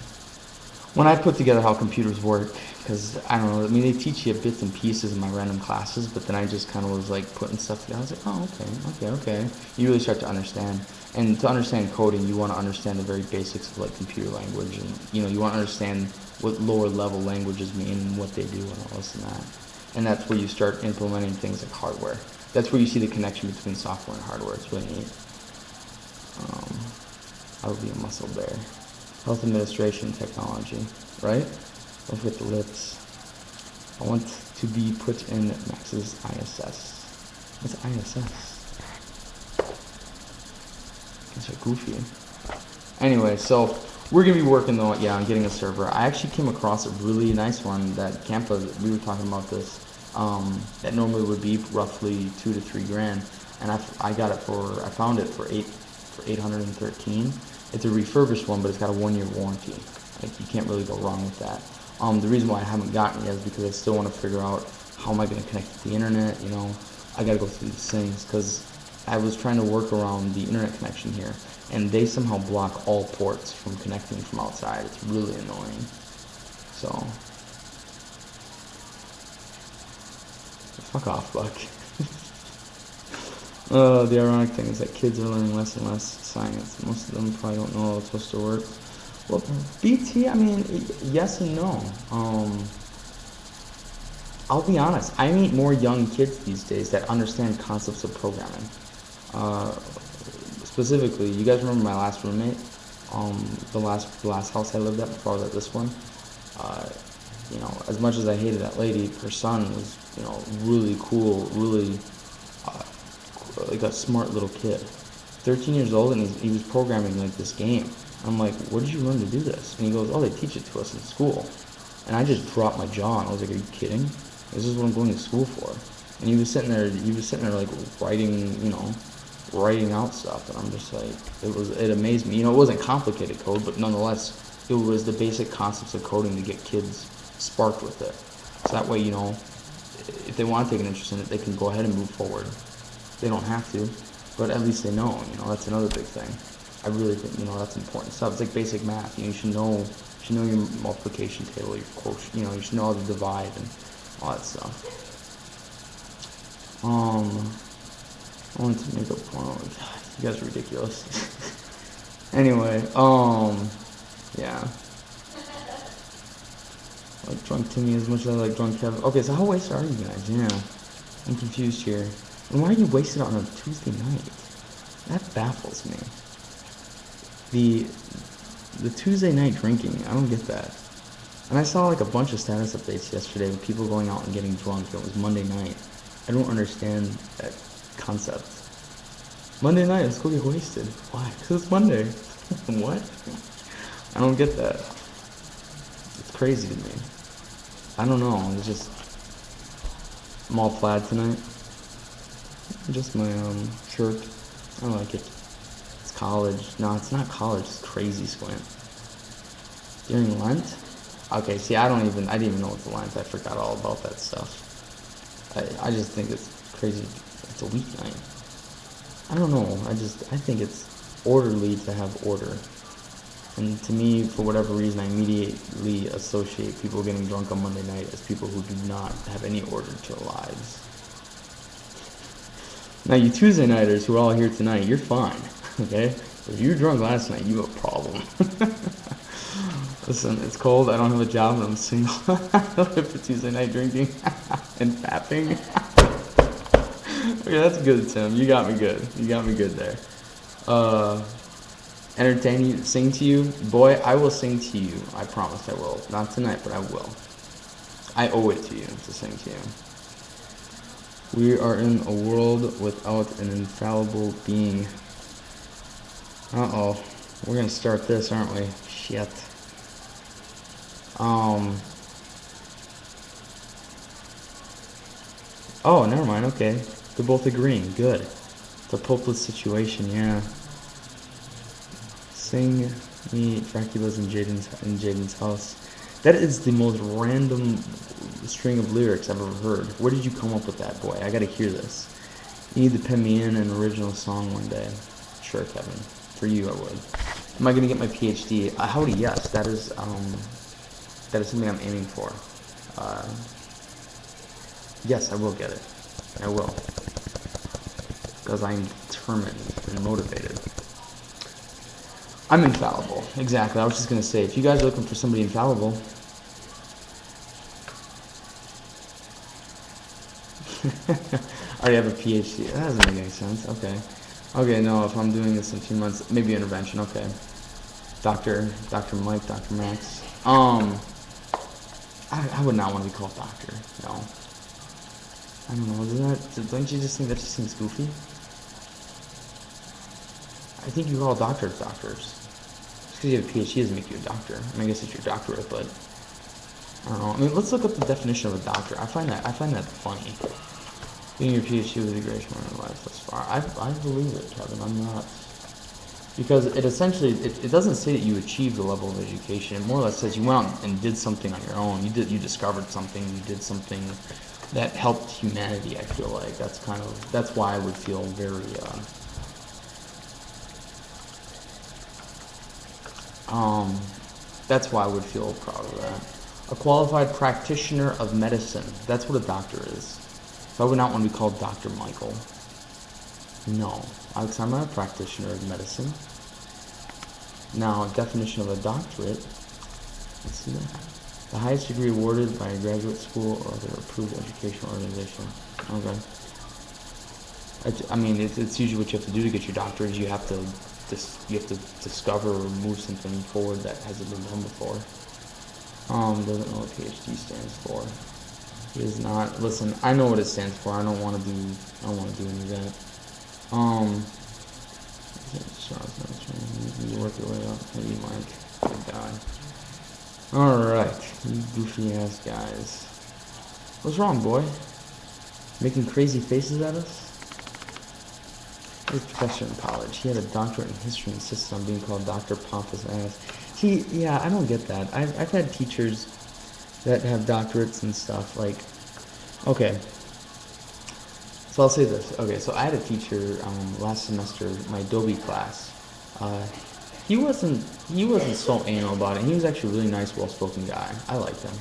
When I put together how computers work, because, I don't know, they teach you bits and pieces in my random classes, but then I just kind of was, putting stuff together. I was like, oh, okay. You really start to understand. And to understand coding, you want to understand the very basics of, computer language. And, you want to understand what lower-level languages mean and what they do and all this and that. And that's where you start implementing things like hardware. That's where you see the connection between software and hardware. It's really neat. I would be a muscle bear. Health administration technology, right? Don't forget the lips. I want to be put in Max's ISS. What's ISS? Guess are goofy. Anyway, so we're gonna be working though, yeah, on getting a server. I actually came across a really nice one that Campa, we were talking about this, that normally would be roughly 2 to 3 grand, and I got it for, I found it for 813. It's a refurbished one, but it's got a 1-year warranty. Like, you can't really go wrong with that. The reason why I haven't gotten it yet is because I still want to figure out how am I going to connect to the internet. You know, I got to go through these things because I was trying to work around the internet connection here, and they somehow block all ports from connecting from outside. It's really annoying. So, fuck off, Buck. The ironic thing is that kids are learning less and less science. Most of them probably don't know how it's supposed to work. Well, BT, I mean, yes and no. I'll be honest, I meet more young kids these days that understand concepts of programming. Specifically, you guys remember my last roommate? The last house I lived at before I was at this one? You know, as much as I hated that lady, her son was, you know, really cool, really, like a smart little kid. 13 years old, and he was programming, like, this game. I'm like, where did you learn to do this? And he goes, oh, they teach it to us in school. And I just dropped my jaw, and I was like, are you kidding? This is what I'm going to school for. And he was sitting there like writing, you know, writing out stuff, and I'm just like, it amazed me. You know, it wasn't complicated code, but nonetheless, it was the basic concepts of coding to get kids sparked with it. So that way, you know, if they want to take an interest in it, they can go ahead and move forward. They don't have to, but at least they know, you know, that's another big thing. I really think, you know, that's important stuff. It's like basic math. You know, you should know your multiplication table, your quotient, you know, you should know how to divide and all that stuff. I wanted to make a point. God, you guys are ridiculous. Anyway, yeah. I like drunk Timmy as much as I like drunk Kevin. Okay, so how wasted are you guys? Yeah, I'm confused here. And why are you wasted on a Tuesday night? That baffles me. The Tuesday night drinking, I don't get that. And I saw like a bunch of status updates yesterday with people going out and getting drunk. It was Monday night. I don't understand that concept. Monday night, let's go get wasted. Why? Because it's Monday. What? I don't get that. It's crazy to me. I don't know. It's just, I'm all plaid tonight. Just my shirt. I like it. It's college. No, it's not college. It's crazy squint. During Lent? Okay, see, I didn't even know it's Lent. I forgot all about that stuff. I just think it's crazy. It's a weeknight. I don't know. I think it's orderly to have order. And to me, for whatever reason, I immediately associate people getting drunk on Monday night as people who do not have any order to their lives. Now, you Tuesday nighters who are all here tonight, you're fine, okay? If you were drunk last night, you have a problem. Listen, it's cold, I don't have a job, and I'm single. I live for Tuesday night drinking and fapping. Okay, that's good, Tim. You got me good. You got me good there. Entertain you, sing to you? Boy, I will sing to you. I promise I will. Not tonight, but I will. I owe it to you to sing to you. We are in a world without an infallible being. Uh-oh. We're gonna start this, aren't we? Shit. Oh, never mind, okay. They're both agreeing. Good. It's a hopeless situation, yeah. Sing me Dracula's in Jaden's house. That is the most random string of lyrics I've ever heard. Where did you come up with that, boy? I gotta hear this. You need to pen me in an original song one day. Sure, Kevin. For you, I would. Am I gonna get my PhD? Howdy, yes. That is something I'm aiming for. Yes, I will get it. I will. Because I'm determined and motivated. I'm infallible. Exactly. I was just going to say, if you guys are looking for somebody infallible... I already have a PhD. That doesn't make any sense. Okay. Okay, no, if I'm doing this in 2 months, maybe intervention. Okay. Dr. Mike, Dr. Max. I would not want to be called doctor. No. I don't know. Don't you just think that just seems goofy? I think you call doctors doctors. because you have a PhD doesn't make you a doctor. I mean, I guess it's your doctorate, but I don't know. I mean, let's look up the definition of a doctor. I find that funny. Getting your PhD with a degree in life thus far. I believe it, Kevin. I'm not. Because it essentially, it doesn't say that you achieved the level of education. It more or less says you went out and did something on your own. You discovered something. You did something that helped humanity. I feel like that's why I would feel very. That's why I would feel proud of that. A qualified practitioner of medicine. That's what a doctor is. So I would not want to be called Dr. Michael. No. Alex, I'm not a practitioner of medicine. Now, definition of a doctorate. Let's see that. The highest degree awarded by a graduate school or other approved educational organization. Okay. I mean, it's usually what you have to do to get your doctorate is you have to discover or move something forward that hasn't been done before. Doesn't know what PhD stands for. It is not. Listen, I know what it stands for. I don't want to do any of that. You work your way up. Maybe Mike. Good guy. Alright. You goofy ass guys. What's wrong, boy? Making crazy faces at us? He was a professor in college. He had a doctorate in history and insisted on being called Dr. Pompous Ass. See, yeah, I don't get that. I've had teachers that have doctorates and stuff. Like, okay. So I'll say this. Okay, so I had a teacher last semester, my Adobe class. He wasn't so anal about it. He was actually a really nice, well-spoken guy. I liked him.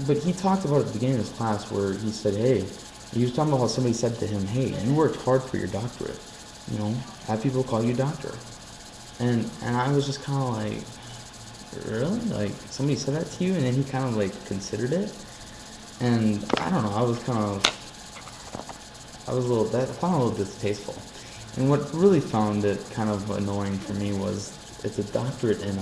But he talked about at the beginning of his class where he said, hey, he was talking about how somebody said to him, hey, you worked hard for your doctorate. You know, have people call you doctor. And I was just kind of like, really? Like, somebody said that to you? And then he kind of like considered it. And I don't know, I found it a little distasteful. And what really found it kind of annoying for me was it's a doctorate in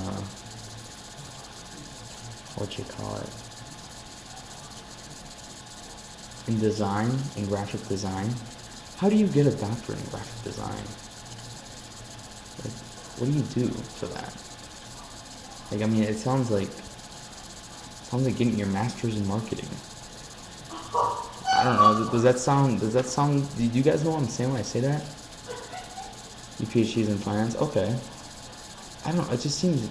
in design, in graphic design. How do you get a doctorate in graphic design? Like, what do you do for that? Like, I mean, it sounds like getting your master's in marketing. I don't know. Does that sound? Do you guys know what I'm saying when I say that? Your PhD's in finance? Okay. I don't. It just seems.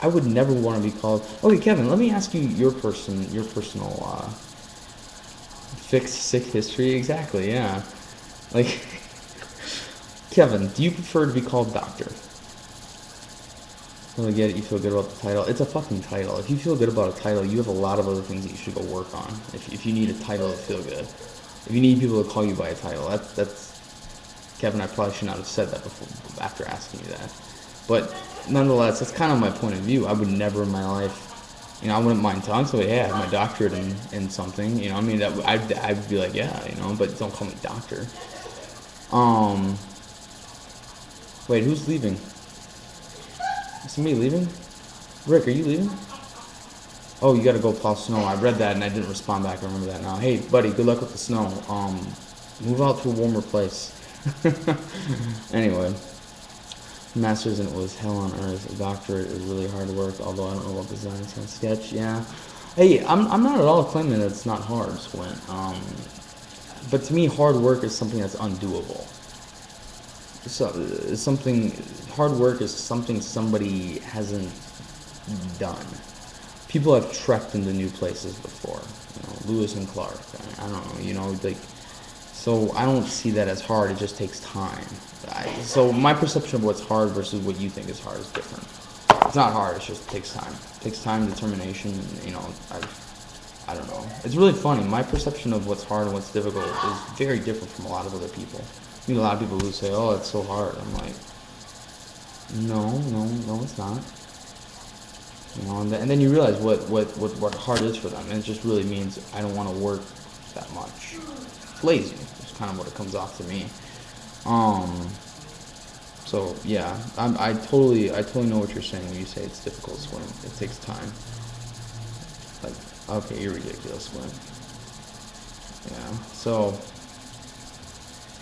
I would never want to be called. Okay, Kevin. Let me ask you your personal fixed sick history. Exactly. Yeah. Like, Kevin, do you prefer to be called doctor? Really get it, you feel good about the title. It's a fucking title. If you feel good about a title, you have a lot of other things that you should go work on. If you need a title to feel good. If you need people to call you by a title, that's Kevin, I probably should not have said that before after asking you that. But nonetheless, that's kind of my point of view. I would never in my life, I wouldn't mind telling somebody, hey, I have my doctorate in something. I mean, that I'd be like, yeah, but don't call me doctor. Wait, who's leaving? Is somebody leaving? Rick, are you leaving? Oh, you gotta go plow snow. I read that and I didn't respond back. I remember that now. Hey, buddy, good luck with the snow. Move out to a warmer place. Anyway, master's in it was hell on earth. A doctorate is really hard work, although I don't know about design, and sketch. Yeah. Hey, I'm not at all claiming that it's not hard, Squint. But to me, hard work is something that's undoable. So hard work is something somebody hasn't done. People have trekked into new places before, Lewis and Clark. I don't know, so I don't see that as hard. It just takes time. So my perception of what's hard versus what you think is hard is different. It's not hard. It just takes time. It takes time, determination. I don't know. It's really funny. My perception of what's hard and what's difficult is very different from a lot of other people. I mean, a lot of people who say, "Oh, it's so hard." I'm like, no, it's not. And then you realize what hard is for them, and it just really means I don't want to work that much. It's lazy. It's kind of what it comes off to me. So yeah, I totally know what you're saying when you say it's difficult to swim. It takes time. Like, okay, you're ridiculous, Swim. Yeah. So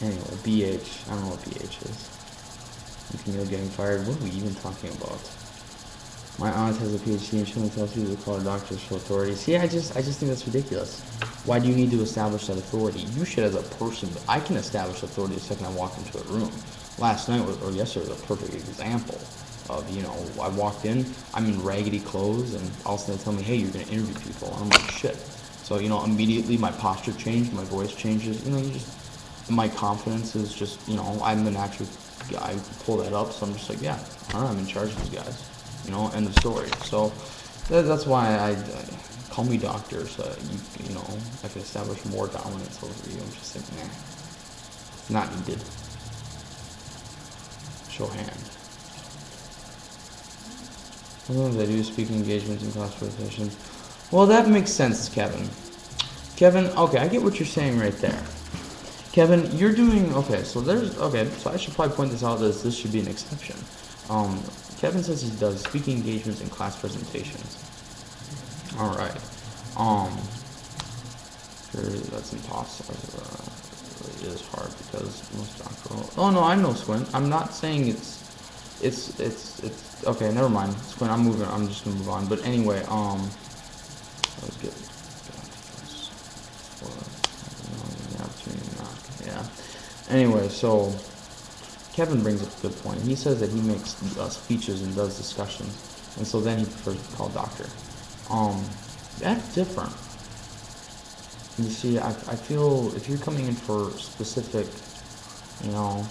anyway, BH. I don't know what BH is. And Camille getting fired. What are we even talking about? My aunt has a PhD and she only tells people to call her doctor to show authority. See, I just think that's ridiculous. Why do you need to establish that authority? You should as a person, but I can establish authority the second I walk into a room. Last night or yesterday was a perfect example of, you know, I walked in, I'm in raggedy clothes, and all of a sudden they tell me, hey, you're going to interview people. And I'm like, shit. So, you know, immediately my posture changed, my voice changes, you know, my confidence is just, you know, I'm the natural guy who can pull that up, so I'm just like, yeah, all right, I'm in charge of these guys, you know, end of story. So that's why I call me doctor, so you know, I can establish more dominance over you. I'm just like, nah, it's not needed. Show hand. Sometimes I do speaking engagements and class presentations. Well, that makes sense, Kevin. Kevin, okay, I get what you're saying right there. Kevin, you're doing, okay, so I should probably point this out as this should be an exception. Kevin says he does speaking engagements and class presentations. Alright. Sure, that's impossible. It is hard because most doctoral. Oh no, I know, Squint. I'm not saying it's okay, never mind. Squint, I'm just gonna move on. But anyway, let's get yeah. Anyway, so Kevin brings up a good point. He says that he makes speeches and does discussions, and so then he prefers to be called doctor. That's different. You see, I feel if you're coming in for specific, you know,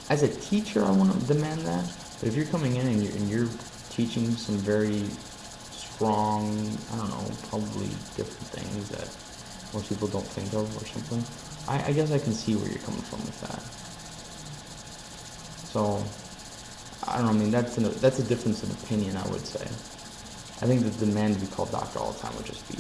as a teacher, I want to demand that. But if you're coming in and you're teaching some very strong, I don't know, probably different things that most people don't think of or something, I guess I can see where you're coming from with that. So, I don't know, I mean, that's a difference in opinion, I would say. I think the demand to be called doctor all the time would just be,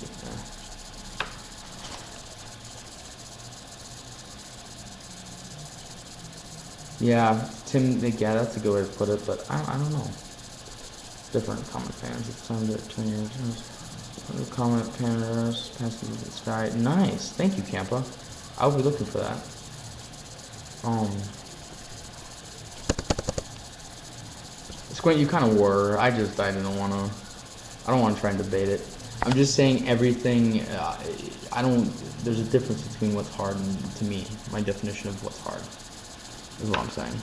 yeah, Tim, yeah, that's a good way to put it, but I don't know. Different comic fans, it's time to turn your comment Pandas, pass the sky. Nice, thank you, Campa. I'll be looking for that. Squint, you kind of were. I don't want to try and debate it. I'm just saying everything. There's a difference between what's hard and, to me, my definition of what's hard is what I'm saying.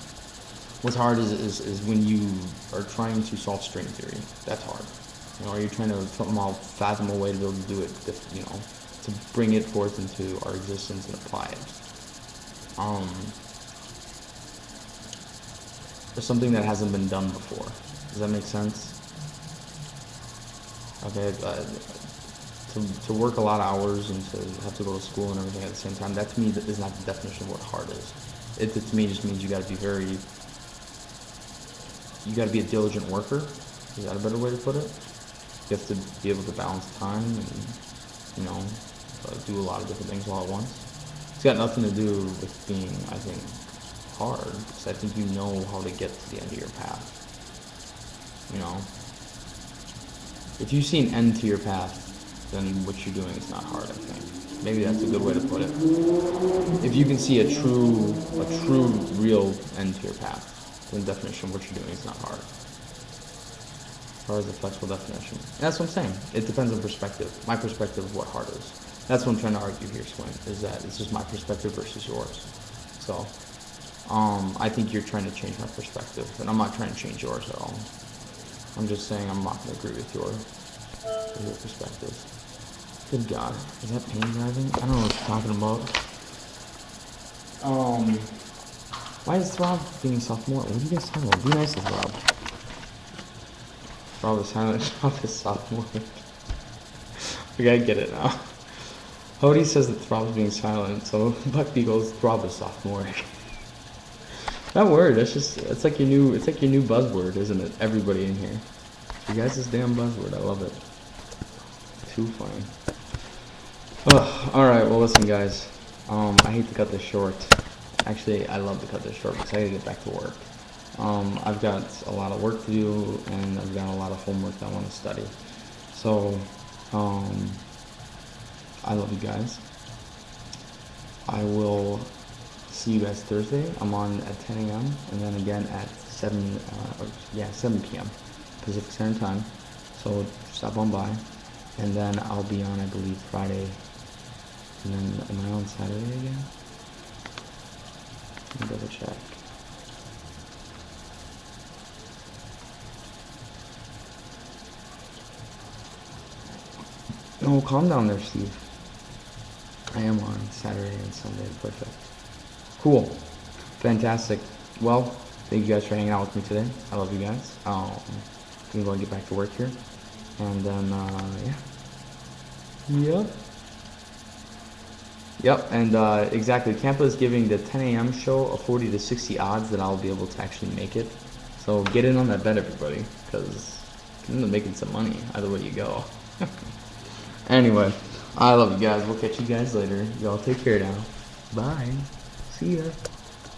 What's hard is when you are trying to solve string theory. That's hard. You know, or you're trying to somehow fathom a way to be able to do it. You know, to bring it forth into our existence and apply it. Or something that hasn't been done before. Does that make sense? Okay, to work a lot of hours and to have to go to school and everything at the same time, that to me is not the definition of what hard is. It to me just means you got to be a diligent worker. Is that a better way to put it? You have to be able to balance time and, you know, do a lot of different things all at once. It's got nothing to do with being, I think, hard, because I think you know how to get to the end of your path. You know, if you see an end to your path, then what you're doing is not hard, I think. Maybe that's a good way to put it. If you can see a true, real end to your path, then the definition of what you're doing is not hard. Hard is a flexible definition. And that's what I'm saying. It depends on perspective. My perspective of what hard is. That's what I'm trying to argue here, Swing, is that it's just my perspective versus yours. So, I think you're trying to change my perspective, and I'm not trying to change yours at all. I'm just saying I'm not going to agree with your perspective. Good God, is that pain driving? I don't know what you're talking about. Why is Throb being sophomore? What are you guys talking about? Be nice to Throb. Throb is silent. Throb is sophomore. Okay, I get it now. Hody says that Throb is being silent, so Buck Beagle's Throb is sophomore. That word, it's like your new buzzword, isn't it? Everybody in here. You guys, this damn buzzword, I love it. Too funny. Alright, well listen guys, I hate to cut this short. Actually, I love to cut this short because I gotta get back to work. I've got a lot of work to do, and I've got a lot of homework that I want to study. So, I love you guys. I will see you guys Thursday. I'm on at 10 a.m. and then again at 7 p.m. Pacific Standard Time. So stop on by, and then I'll be on, I believe, Friday, and then am I on Saturday again? Let me double check. No, calm down there, Steve. I am on Saturday and Sunday. Perfect. Cool. Fantastic. Well, thank you guys for hanging out with me today. I love you guys. I'm going to get back to work here. And then, yeah. Yep, and exactly. Campa is giving the 10 a.m. show a 40 to 60 odds that I'll be able to actually make it. So get in on that bet, everybody, because you end up making some money either way you go. Anyway, I love you guys. We'll catch you guys later. Y'all take care now. Bye. See ya.